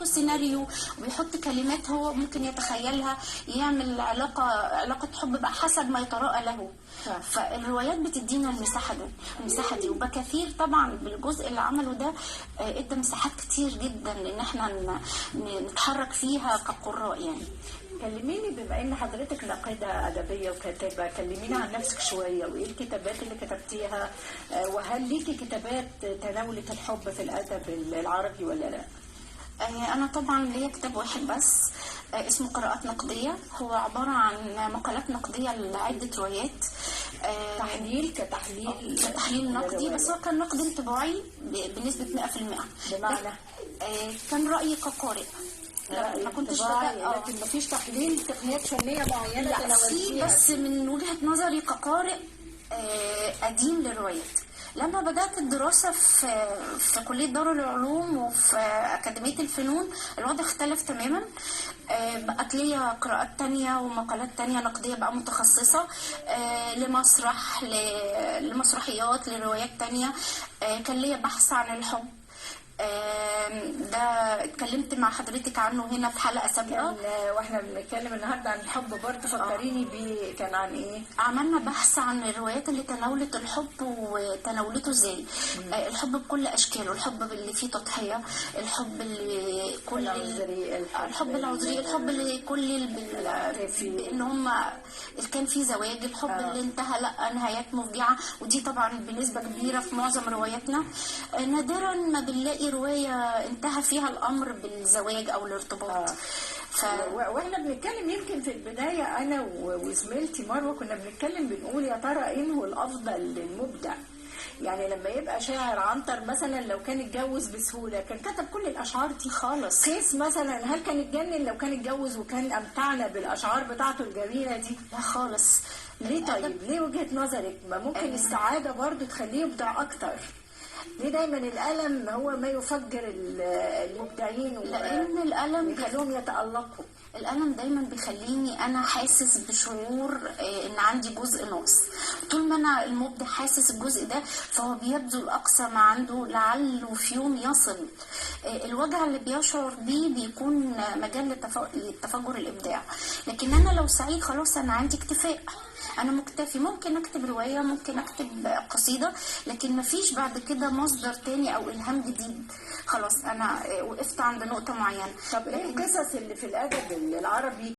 سيناريو وبيحط كلمات هو ممكن يتخيلها، يعمل علاقة حب بقى حسب ما يتراءى له. فالروايات بتدينا المساحة دي وبكثير طبعا بالجزء اللي عمله ده ادى مساحات كتير جدا ان احنا نتحرك فيها كقراء يعني. كلميني، بما ان حضرتك ناقدة أدبية وكاتبة، كلمينا عن نفسك شوية، وايه الكتابات اللي كتبتيها، وهل ليكي كتابات تناولت الحب في الأدب العربي ولا لا؟ أنا طبعا ليا كتاب واحد بس اسمه قراءات نقدية، هو عبارة عن مقالات نقدية لعدة روايات. كتحليل نقدي، بس هو كان نقد انطباعي بنسبة 100%. بمعنى؟ كان رأيي كقارئ، ما كنتش لكن مفيش تحليل تقنيات فنية معينة تناولتيها؟ بس من وجهة نظري كقارئ قديم للروايات. لما بدأت الدراسة في كلية دار العلوم وفي أكاديمية الفنون الوضع اختلف تماما. بقت ليا قراءات تانية ومقالات تانية نقدية بقى متخصصة لمسرح، لمسرحيات، لروايات تانية. كان ليا بحث عن الحب، ده اتكلمت مع حضرتك عنه هنا في حلقة سابقة. واحنا بنتكلم النهارده عن الحب برضه فكريني بيه، كان عن ايه؟ عملنا بحث عن الروايات اللي تناولت الحب وتناولته ازاي. الحب بكل اشكاله، الحب اللي فيه تضحية، الحب اللي كل الحب العذري، الحب اللي كل ان هم كان فيه زواج، الحب اللي انتهى لا نهايات مفجعة، ودي طبعا بنسبة كبيرة في معظم رواياتنا. نادرا ما بنلاقي رواية انتهى فيها الأمر بالزواج أو الارتباط. واحنا بنتكلم يمكن في البداية أنا وزميلتي مروة كنا بنتكلم بنقول يا ترى إيه هو الأفضل للمبدع؟ يعني لما يبقى شاعر عنتر مثلا لو كان اتجوز بسهولة كان كتب كل الأشعار دي خالص. قيس مثلا هل كان اتجنن لو كان اتجوز وكان أمتعنا بالأشعار بتاعته الجميلة دي؟ لا خالص. ليه طيب؟ ليه وجهة نظرك ما ممكن السعادة برضو تخليه يبدع أكتر؟ ليه دايما الألم هو ما يفجر المبدعين لأن الألم بيخليهم يتألقوا؟ الألم دايما بيخليني أنا حاسس بشعور إن عندي جزء ناقص. طول ما أنا المبدع حاسس الجزء ده فهو بيبذل أقصى ما عنده لعله في يوم يصل. الوجع اللي بيشعر بيه بيكون مجال للتفجر الإبداع. لكن أنا لو سعيد خلاص أنا عندي اكتفاء، أنا مكتفي، ممكن أكتب رواية، ممكن أكتب قصيدة، لكن مفيش بعد كده مصدر تاني أو إلهام جديد. خلاص أنا وقفت عند نقطة معينة. طب إيه القصص اللي في الأدب العربي